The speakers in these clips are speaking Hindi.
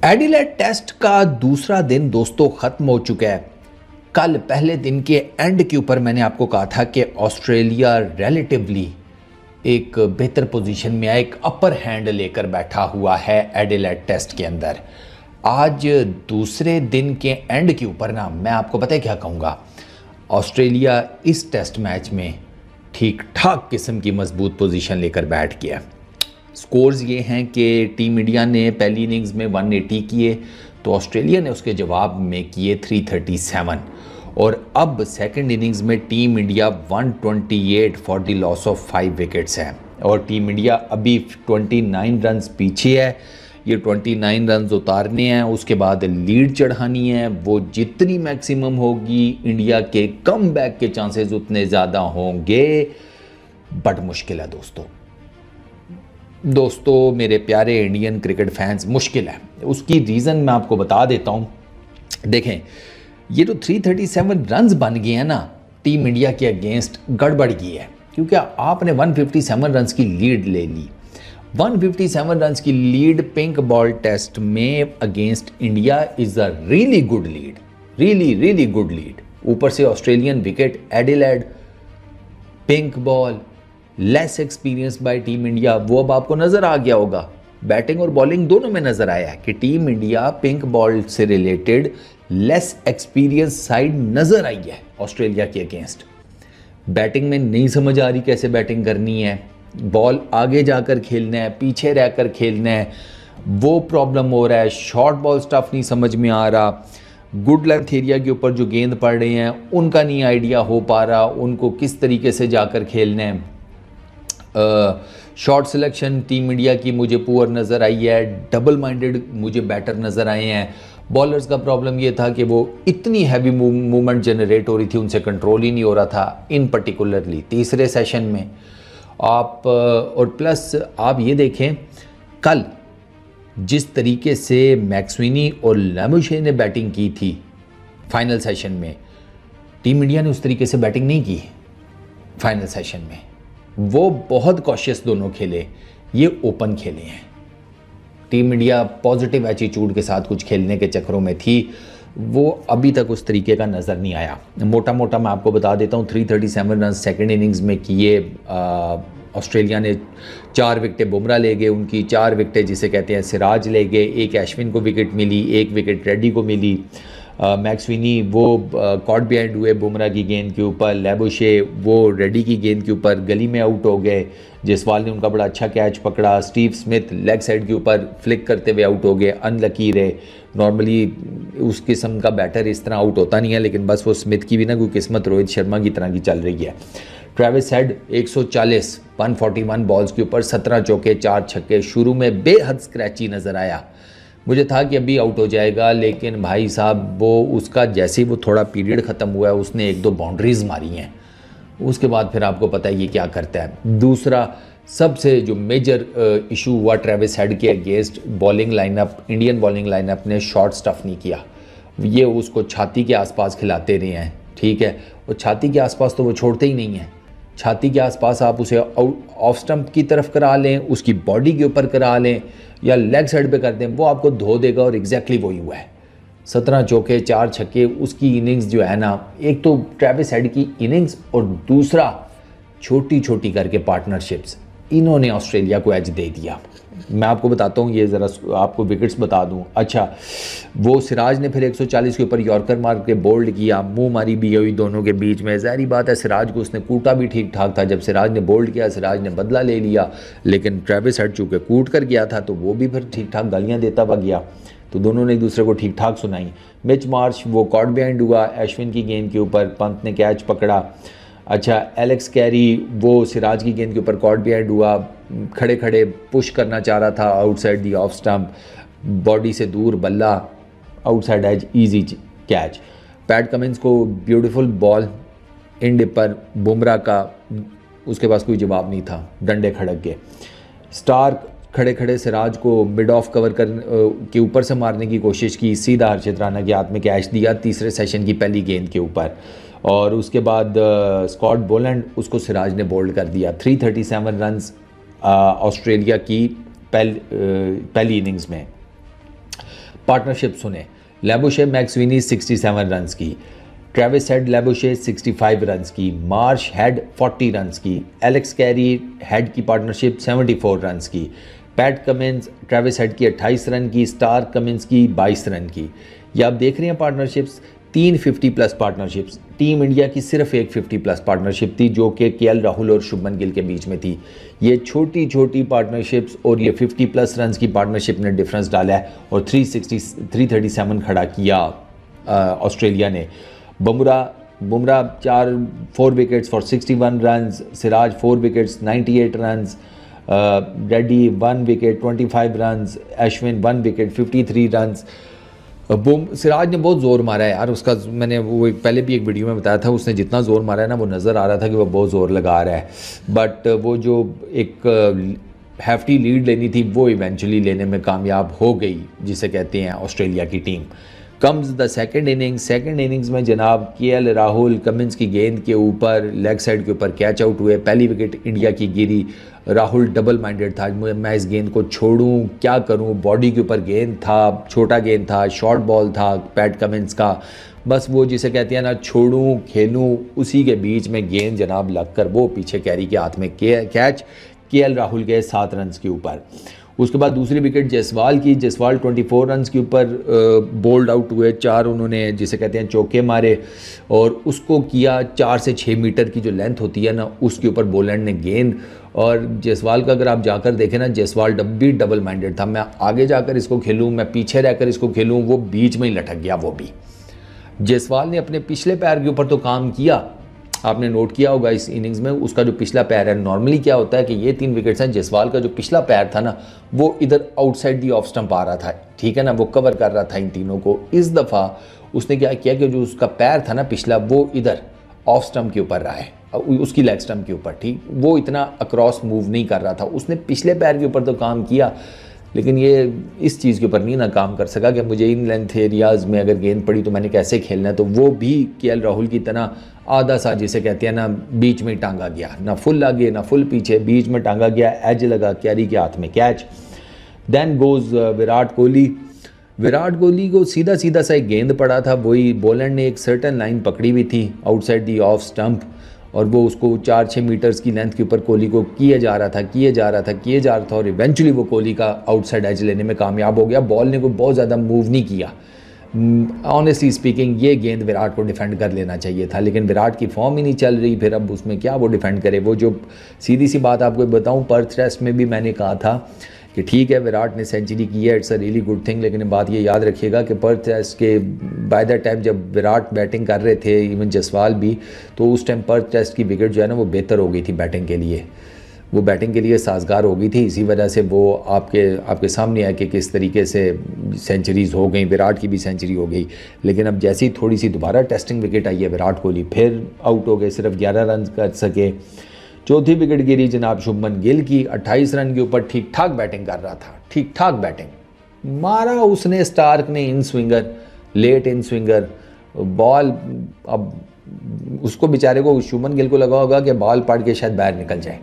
एडिलेड टेस्ट का दूसरा दिन दोस्तों ख़त्म हो चुका है। कल पहले दिन के एंड के ऊपर मैंने आपको कहा था कि ऑस्ट्रेलिया रिलेटिवली एक बेहतर पोजीशन में है, एक अपर हैंड लेकर बैठा हुआ है एडिलेड टेस्ट के अंदर। आज दूसरे दिन के एंड के ऊपर ना मैं आपको पता है क्या कहूँगा, ऑस्ट्रेलिया इस टेस्ट मैच में ठीक ठाक किस्म की मजबूत पोजीशन लेकर बैठ गया। स्कोर्स ये हैं कि टीम इंडिया ने पहली इनिंग्स में 180 किए तो ऑस्ट्रेलिया ने उसके जवाब में किए 337 और अब सेकंड इनिंग्स में team India 128 for the loss of 5 wickets है और टीम इंडिया अभी 29 रन्स पीछे है। ये 29 रन्स उतारने हैं, उसके बाद लीड चढ़ानी है। वो जितनी मैक्सिमम होगी इंडिया के कम बैक के चांसेस उतने ज़्यादा होंगे, बट मुश्किल है दोस्तों मेरे प्यारे इंडियन क्रिकेट फैंस, मुश्किल है। उसकी रीज़न मैं आपको बता देता हूँ। देखें, ये जो 337 रन्स बन गए हैं ना टीम इंडिया के अगेंस्ट, गड़बड़ की है क्योंकि आपने 157 रन्स की लीड ले ली। 157 रन्स की लीड पिंक बॉल टेस्ट में against India is a really good lead, really good lead. ऊपर से Australian wicket, Adelaide, pink ball, less experience by team India, वो अब आपको नज़र आ गया होगा। बैटिंग और बॉलिंग दोनों में नज़र आया है कि टीम इंडिया पिंक बॉल से रिलेटेड लेस एक्सपीरियंस साइड नज़र आई है ऑस्ट्रेलिया के अगेंस्ट। बैटिंग में नहीं समझ आ रही कैसे बैटिंग करनी है, बॉल आगे जाकर खेलना है, पीछे रहकर खेलना है, वो प्रॉब्लम हो रहा है। शॉर्ट बॉल स्टफ नहीं समझ में आ रहा, गुड लेंथ एरिया के ऊपर जो गेंद पड़ रहे हैं उनका नहीं आइडिया हो पा रहा, उनको किस तरीके से जाकर खेलना है। शॉट सिलेक्शन टीम इंडिया की मुझे पुअर नज़र आई है, डबल माइंडेड मुझे बैटर नज़र आए हैं। बॉलर्स का प्रॉब्लम ये था कि वो इतनी हैवी मूवमेंट जनरेट हो रही थी, उनसे कंट्रोल ही नहीं हो रहा था, इन पर्टिकुलरली तीसरे सेशन में आप। और प्लस आप ये देखें कल जिस तरीके से मैक्सवेनी और लैबुशे ने बैटिंग की थी फाइनल सेशन में, टीम इंडिया ने उस तरीके से बैटिंग नहीं की फाइनल सेशन में। वो बहुत कॉशियस दोनों खेले, ये ओपन खेले हैं। टीम इंडिया पॉजिटिव एटीट्यूड के साथ कुछ खेलने के चक्करों में थी, वो अभी तक उस तरीके का नज़र नहीं आया। मोटा मोटा मैं आपको बता देता हूँ, 337 रन सेकेंड इनिंग्स में किए। ऑस्ट्रेलिया ने 4 विकेटें बुमराह ले गए, उनकी 4 विकेटें जिसे कहते हैं सिराज ले गए, एक अश्विन को विकेट मिली, 1 विकेट रेड्डी को मिली। मैक्सवेनी वो कॉट बिहाइंड हुए बुमराह की गेंद के ऊपर, लैबुशे वो रेड्डी की गेंद के ऊपर गली में आउट हो गए, जयसवाल ने उनका बड़ा अच्छा कैच पकड़ा, स्टीव स्मिथ लेग साइड के ऊपर फ्लिक करते हुए आउट हो गए, अनलकी रहे। नॉर्मली उस किस्म का बैटर इस तरह आउट होता नहीं है, लेकिन बस वो स्मिथ की भी ना कोई किस्मत रोहित शर्मा की तरह की चल रही है। ट्रेविस हेड 140 141 बॉल्स के ऊपर 17 चौके 4 छक्के। शुरू में बेहद स्क्रैची नज़र आया, मुझे था कि अभी आउट हो जाएगा, लेकिन भाई साहब वो उसका जैसे ही वो थोड़ा पीरियड ख़त्म हुआ है उसने 1-2 बाउंड्रीज़ मारी हैं। उसके बाद फिर आपको पता है ये क्या करता है। दूसरा सबसे जो मेजर इशू हुआ ट्रेविस हेड के against, bowling lineup, Indian bowling lineup ने शॉर्ट स्टफ़ नहीं किया। ये उसको छाती के आसपास खिलाते रहे हैं, ठीक है, और छाती के आसपास तो वो छोड़ते ही नहीं हैं। छाती के आसपास आप उसे ऑफ स्टंप की तरफ करा लें, उसकी बॉडी के ऊपर करा लें या लेग साइड पे कर दें, वो आपको धो देगा। और एग्जैक्टली वही हुआ है, 17 चौके 4 छक्के। उसकी इनिंग्स जो है ना, एक तो ट्रेविस हेड की इनिंग्स और दूसरा छोटी छोटी करके पार्टनरशिप्स, इन्होंने ऑस्ट्रेलिया को एज दे दिया। मैं आपको बताता हूँ, ये ज़रा आपको विकेट्स बता दूँ। अच्छा, वो सिराज ने फिर 140 के ऊपर यॉर्कर मार के बोल्ड किया, मुंह मारी भी हुई दोनों के बीच में। ज़ाहिर बात है सिराज को उसने कूटा भी ठीक ठाक था, जब सिराज ने बोल्ड किया सिराज ने बदला ले लिया, लेकिन ट्रेविस हेड चूँकि कूट कर गया था तो वो भी फिर ठीक ठाक गालियाँ देता हुआ गया, तो दोनों ने एक दूसरे को ठीक ठाक सुनाई। मिच मार्श वो कॉट बिहाइंड हुआ अश्विन की गेंद के ऊपर, पंत ने कैच पकड़ा। अच्छा, एलेक्स कैरी वो सिराज की गेंद के ऊपर कॉट बिहाइंड हुआ, खड़े खड़े पुश करना चाह रहा था outside the off stump, body से दूर बल्ला, outside edge, easy catch. Pat Cummins को ब्यूटीफुल बॉल इन डिप पर, बुमराह का उसके पास कोई जवाब नहीं था, डंडे खड़क गए। स्टार्क खड़े खड़े सिराज को मिड ऑफ कवर के ऊपर से मारने की कोशिश की, सीधा हर्षित राणा के हाथ में कैच दिया तीसरे सेशन की पहली गेंद के ऊपर, और उसके बाद स्कॉट बोलैंड उसको सिराज ने बोल्ड कर दिया। 337 रन्स ऑस्ट्रेलिया की पहली इनिंग्स में। पार्टनरशिप सुने, लैबुशे मैक्सविनी 67 रन्स की, ट्रेविस हेड लैबुशे 65 रन्स की, मार्श हेड 40 रन्स की, एलेक्स कैरी हेड की पार्टनरशिप 74 रन्स की, पैट कमिंस ट्रेविस हेड की 28 रन की, स्टार कमिंस की 22 रन की। ये आप देख रहे हैं पार्टनरशिप्स, 3 50+ पार्टनरशिप्स। टीम इंडिया की सिर्फ एक 50+ पार्टनरशिप थी जो कि केएल राहुल और शुभमन गिल के बीच में थी। ये छोटी छोटी पार्टनरशिप्स और ये 50+ रन्स की पार्टनरशिप ने डिफरेंस डाला है और 337 खड़ा किया ऑस्ट्रेलिया ने। Bumrah 4 wickets for 61 runs, Siraj 4 wickets 98 runs, Reddy 1 wicket 25 runs, Ashwin 1 wicket 53 runs. Siraj ने बहुत ज़ोर मारा है यार, उसका मैंने वो पहले भी एक वीडियो में बताया था, उसने जितना ज़ोर मारा है ना वो नज़र आ रहा था कि वो बहुत ज़ोर लगा रहा है, बट वो जो एक हैफ्टी लीड लेनी थी वो इवेंचुअली लेने में कामयाब हो गई, जिसे कहते हैं ऑस्ट्रेलिया की team. Comes the second innings में जनाब केएल राहुल कमिंस की गेंद के ऊपर लेग साइड के ऊपर कैच आउट हुए, पहली विकेट इंडिया की गिरी। राहुल डबल माइंडेड था, मैं इस गेंद को छोड़ूं क्या करूं, बॉडी के ऊपर गेंद था, छोटा गेंद था, शॉर्ट बॉल था पैट कमिंस का, बस वो जिसे कहते हैं ना छोड़ूं खेलूं, उसी के बीच में गेंद जनाब लगकर वो पीछे कैरी के हाथ में कैच, केएल राहुल के 7 रन के ऊपर। उसके बाद दूसरी विकेट जायसवाल की, जायसवाल 24 रन के ऊपर बोल्ड आउट हुए, 4 उन्होंने जिसे कहते हैं चौके मारे और उसको किया 4 से 6 मीटर की जो लेंथ होती है ना उसके ऊपर बोलैंड ने गेंद। और जायसवाल का अगर आप जाकर देखें ना, जायसवाल भी डबल माइंडेड था, मैं आगे जाकर इसको खेलूँ मैं पीछे रहकर इसको खेलूँ, वो बीच में ही लटक गया। वो भी जायसवाल ने अपने पिछले पैर के ऊपर तो काम किया, आपने नोट किया होगा इस इनिंग्स में उसका जो पिछला पैर है, नॉर्मली क्या होता है कि ये 3 विकेट्स हैं, जायसवाल का जो पिछला पैर था ना वो इधर आउटसाइड दी ऑफ स्टंप आ रहा था, ठीक है ना, वो कवर कर रहा था इन तीनों को। इस दफ़ा उसने क्या किया कि जो उसका पैर था ना पिछला वो इधर ऑफ स्टंप के ऊपर रहा है, उसकी लेग स्टंप के ऊपर, ठीक, वो इतना अक्रॉस मूव नहीं कर रहा था, उसने पिछले पैर के ऊपर तो काम किया लेकिन ये इस चीज़ के ऊपर नहीं ना काम कर सका कि मुझे इन लेंथ एरियाज़ में अगर गेंद पड़ी तो मैंने कैसे खेलना है। तो वो भी केएल राहुल की तरह आधा सा जिसे कहते हैं ना बीच में टांगा गया, ना फुल आगे ना फुल पीछे, बीच में टांगा गया, एज लगा, कैरी के हाथ में catch. Then goes Virat Kohli को सीधा सीधा सा एक गेंद पड़ा था, वही बोलैंड ने एक सर्टन लाइन पकड़ी हुई थी आउटसाइड दी ऑफ स्टंप और वो उसको 4-6 मीटर्स की लेंथ के ऊपर कोहली को किए जा रहा था और इवेंचुअली वो कोहली का आउटसाइड एज लेने में कामयाब हो गया। बॉल ने कोई बहुत ज़्यादा मूव नहीं किया, ऑनेस्टली स्पीकिंग ये गेंद विराट को डिफेंड कर लेना चाहिए था, लेकिन विराट की फॉर्म ही नहीं चल रही, फिर अब उसमें क्या वो डिफेंड करे। वो जो सीधी सी बात आपको बताऊँ, पर्थ टेस्ट में भी मैंने कहा था कि ठीक है विराट ने सेंचुरी की है, it's a really good thing, लेकिन बात ये याद रखिएगा कि पर्थ टेस्ट के बाय द टाइम जब विराट बैटिंग कर रहे थे, इवन जायसवाल भी, तो उस टाइम पर्थ टेस्ट की विकेट जो है ना वो बेहतर हो गई थी बैटिंग के लिए, वो बैटिंग के लिए साजगार हो गई थी, इसी वजह से वो आपके सामने है कि किस तरीके से सेंचुरीज़ हो गई, विराट की भी सेंचुरी हो गई। लेकिन अब जैसे ही थोड़ी सी दोबारा टेस्टिंग विकेट आई है विराट कोहली फिर आउट हो गए, सिर्फ 11 रन कर सके। चौथी विकेट गिरी जनाब शुभमन गिल की, 28 रन के ऊपर ठीक ठाक बैटिंग कर रहा था, ठीक ठाक बैटिंग मारा उसने, स्टार्क ने इन स्विंगर, लेट इन स्विंगर बॉल, अब उसको बेचारे को शुभमन गिल को लगा होगा कि बॉल पड़ के शायद बाहर निकल जाए,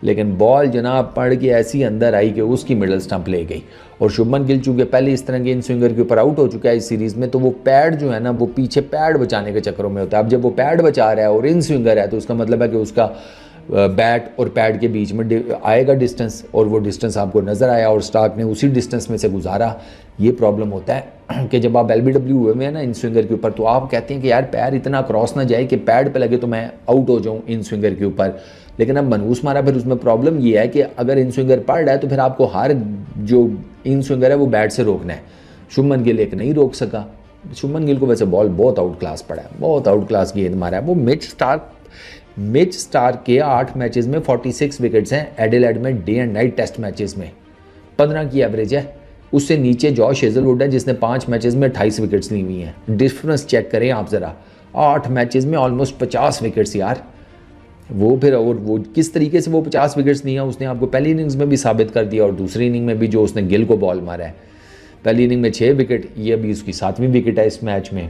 लेकिन बॉल जनाब पड़ के ऐसी अंदर आई कि उसकी मिडल स्टंप ले गई। और शुभमन गिल चूँकि पहले इस तरह के इन स्विंगर के ऊपर आउट हो चुका है इस सीरीज़ में, तो वो पैड जो है ना वो पीछे पैड बचाने के चक्करों में होता है। अब जब वो पैड बचा रहा है और इन स्विंगर है तो उसका मतलब है कि उसका बैट और पैड के बीच में आएगा डिस्टेंस, और वो डिस्टेंस आपको नज़र आया और स्टार्क ने उसी डिस्टेंस में से गुजारा। ये प्रॉब्लम होता है कि जब आप LBW हुए में है ना इन स्विंगर के ऊपर, तो आप कहते हैं कि यार पैर इतना क्रॉस ना जाए कि पैड पे लगे तो मैं आउट हो जाऊं इन स्विंगर के ऊपर, लेकिन अब मनहूस मारा। फिर उसमें प्रॉब्लम ये है कि अगर इन स्विंगर पड़ रहा है तो फिर आपको हर जो इन स्विंगर है वो बैट से रोकना है। शुभमन गिल एक नहीं रोक सका। शुभमन गिल को वैसे बॉल बहुत आउट क्लास पड़ा है, बहुत आउट क्लास गेंद मारा है वो। मिच स्टार्क के 8 मैचेस में 46 विकेट्स हैं एडिलेड में day and night test matches में, 15 की एवरेज है। उससे नीचे जॉश हेजलवुड है जिसने 5 मैचेस में 28 विकेट्स ली हुई हैं। डिफरेंस चेक करें आप ज़रा, 8 मैचेस में ऑलमोस्ट 50 विकेट्स यार। वो फिर और वो किस तरीके से वो 50 विकेट्स लिया उसने आपको पहली इनिंग्स में भी साबित कर दिया और दूसरी इनिंग में भी जो उसने गिल को बॉल मारा है। पहली इनिंग में 6 विकेट, ये अभी उसकी 7वीं विकेट है इस मैच में।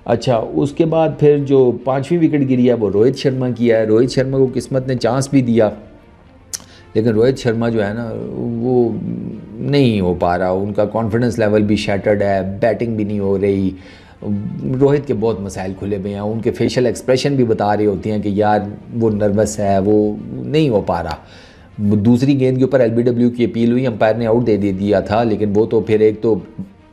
अच्छा, उसके बाद फिर जो 5वीं विकेट गिरी है वो रोहित शर्मा की है। रोहित शर्मा को किस्मत ने चांस भी दिया, लेकिन रोहित शर्मा जो है ना वो नहीं हो पा रहा, उनका कॉन्फिडेंस लेवल भी शैटर्ड है, बैटिंग भी नहीं हो रही। रोहित के बहुत मसाइल खुले हुए हैं, उनके फेशियल एक्सप्रेशन भी बता रहे होते हैं कि यार वो नर्वस है, वो नहीं हो पा रहा। दूसरी गेंद के ऊपर LBW की अपील हुई, अंपायर ने आउट दे दिया था, लेकिन वो तो फिर एक तो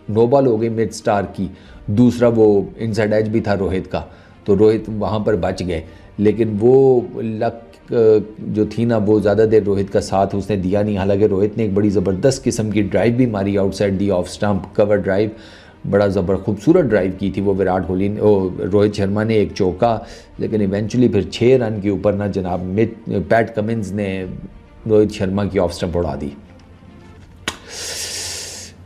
नो बॉल हो गई मिड स्टार की, दूसरा वो इनसाइड एज भी था रोहित का, तो रोहित वहाँ पर बच गए। लेकिन वो लक जो थी ना वो ज़्यादा देर रोहित का साथ उसने दिया नहीं। हालांकि रोहित ने एक बड़ी ज़बरदस्त किस्म की ड्राइव भी मारी outside the off stump cover drive, बड़ा खूबसूरत ड्राइव की थी वो विराट कोहली ने। रोहित शर्मा ने एक चौका, लेकिन इवेंचुअली फिर 6 रन के ऊपर ना जनाब पैट कमिंस ने रोहित शर्मा की ऑफ स्टंप उड़ा दी।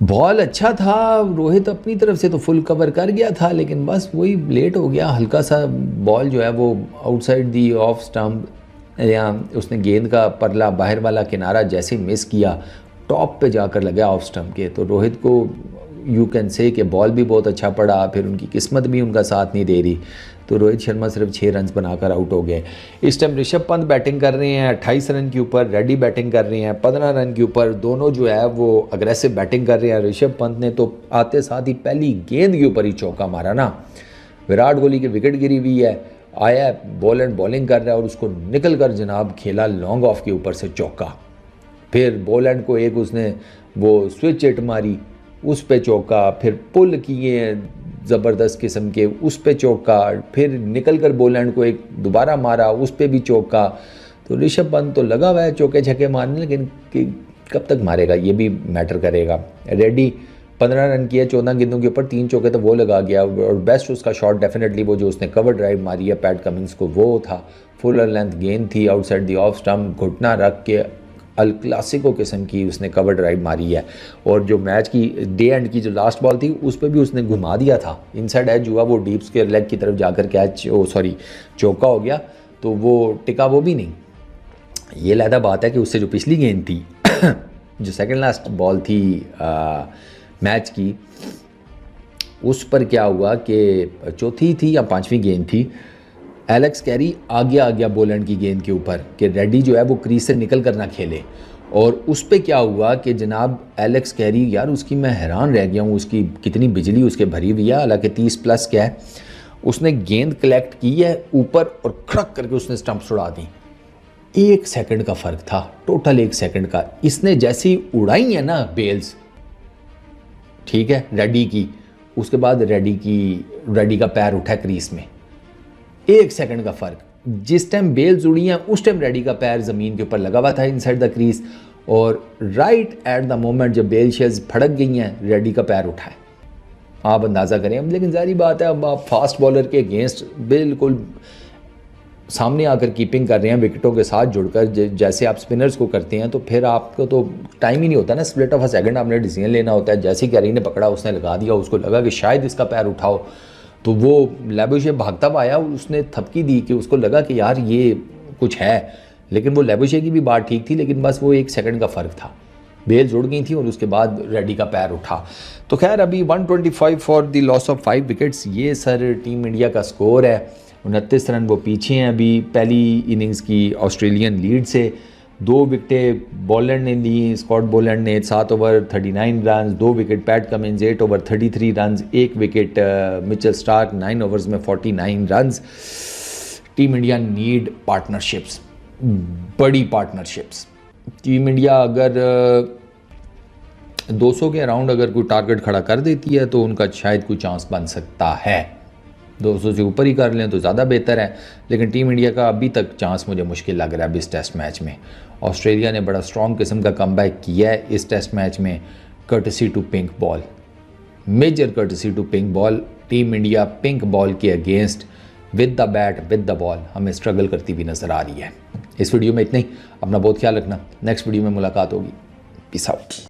बॉल अच्छा था, रोहित अपनी तरफ से तो फुल कवर कर गया था, लेकिन बस वही लेट हो गया, हल्का सा बॉल जो है वो आउटसाइड दी ऑफ स्टंप, या उसने गेंद का परला बाहर वाला किनारा जैसे मिस किया, टॉप पे जाकर लगा ऑफ स्टंप के। तो रोहित को यू कैन से कि बॉल भी बहुत अच्छा पड़ा, फिर उनकी किस्मत भी उनका साथ नहीं दे रही, तो रोहित शर्मा सिर्फ 6 रन बनाकर आउट हो गए। इस टाइम ऋषभ पंत बैटिंग कर रहे हैं 28 रन के ऊपर, रेड्डी बैटिंग कर रहे हैं 15 रन के ऊपर, दोनों जो है वो अग्रेसिव बैटिंग कर रहे हैं। ऋषभ पंत ने तो आते साथ ही पहली गेंद के ऊपर ही चौका मारा ना, विराट कोहली की विकेट गिरी हुई है, आया बॉल एंड बॉलिंग कर रहा है और उसको निकल कर जनाब खेला लॉन्ग ऑफ के ऊपर से चौका। फिर बॉल एंड को एक उसने वो स्विच हिट मारी, उस पे चौका, फिर पुल किए ज़बरदस्त किस्म के, उस पे चौका, फिर निकल कर बॉल एंड को एक दोबारा मारा, उस पे भी चौका। तो ऋषभ पंत तो लगा हुआ है चौके छक्के मारने, लेकिन कब तक मारेगा ये भी मैटर करेगा। रेड्डी 15 रन किया 14 गेंदों के ऊपर, 3 चौके तो वो लगा गया, और बेस्ट उसका शॉट डेफिनेटली वो जो उसने कवर ड्राइव मारी है पैट कमिंस को वो था। फुल लेंथ गेंद थी आउटसाइड दी ऑफ स्टंप, घुटना रख के अल क्लासिको किस्म की उसने कवर ड्राइव मारी है। और जो मैच की डे एंड की जो लास्ट बॉल थी उस पर भी उसने घुमा दिया था, इनसाइड एज हुआ, वो डीप स्क्वायर लेग की तरफ जाकर कैच चौका हो गया, तो वो टिका वो भी नहीं। ये लहदा बात है कि उससे जो पिछली गेंद थी जो सेकंड लास्ट बॉल थी मैच की, उस पर क्या हुआ कि चौथी थी या 5वीं गेंद थी, एलेक्स कैरी आगे आ गया बोलैंड की गेंद के ऊपर कि रेड्डी जो है वो क्रीज से निकल कर ना खेले, और उस पे क्या हुआ कि जनाब एलेक्स कैरी, यार उसकी मैं हैरान रह गया हूँ, उसकी कितनी बिजली उसके भरी हुई है, हालांकि 30 प्लस क्या है, उसने गेंद कलेक्ट की है ऊपर और खड़क करके उसने स्टंप्स उड़ा दी। 1 सेकंड का फ़र्क था, टोटल 1 सेकंड का। इसने जैसी उड़ाई है ना बेल्स, ठीक है, रेड्डी की, उसके बाद रेड्डी का पैर उठा क्रीज में, 1 सेकंड का फ़र्क। जिस टाइम बेल्स उड़ी हैं उस टाइम रेड्डी का पैर ज़मीन के ऊपर लगा हुआ था इनसाइड द क्रीज, और राइट एट द मोमेंट जब बेल शेल्स फड़क गई हैं रेड्डी का पैर उठा है। आप अंदाज़ा करें। अब लेकिन जारी बात है, अब आप फास्ट बॉलर के अगेंस्ट बिल्कुल सामने आकर कीपिंग कर रहे हैं विकेटों के साथ जुड़कर, जैसे आप स्पिनर्स को करते हैं, तो फिर आपको तो टाइम ही नहीं होता ना, स्प्लिट ऑफ अ सेकंड आपने डिसीजन लेना होता है। जैसे कैरी ने पकड़ा उसने लगा दिया, उसको लगा कि शायद इसका पैर उठाओ, तो वो लेबुशे भागता हुआ आया, उसने थपकी दी कि उसको लगा कि यार ये कुछ है, लेकिन वो लेबुशे की भी बात ठीक थी, लेकिन बस वो 1 सेकंड का फ़र्क था। बेल जुड़ गई थी और उसके बाद रेड्डी का पैर उठा। तो खैर अभी 125 for the loss of 5 wickets, ये सर टीम इंडिया का स्कोर है। 29 रन वो पीछे हैं अभी पहली इनिंग्स की ऑस्ट्रेलियन लीड से। 2 विकेटें बॉलैंड ने ली, स्कॉट बॉलैंड ने 7 over 39 run, 2 wicket PAT Cummins 8 over 33 run, 1 wicket Mitchell Starc 9 overs में 49 run. Team India need partnerships, बड़ी पार्टनरशिप्स। टीम इंडिया अगर 200 के अराउंड अगर कोई टारगेट खड़ा कर देती है तो उनका शायद कोई चांस बन सकता है। 200 से ऊपर ही कर लें तो ज़्यादा बेहतर है, लेकिन टीम इंडिया का अभी तक चांस मुझे मुश्किल लग रहा है इस टेस्ट मैच में। ऑस्ट्रेलिया ने बड़ा स्ट्रॉन्ग किस्म का कमबैक किया है इस टेस्ट मैच में, courtesy to pink ball, major courtesy to pink ball. Team India pink ball के against with the bat with the ball हमें स्ट्रगल करती हुई नज़र आ रही है। इस वीडियो में इतना ही, अपना बहुत ख्याल रखना, नेक्स्ट वीडियो में मुलाकात होगी, पीस आउट।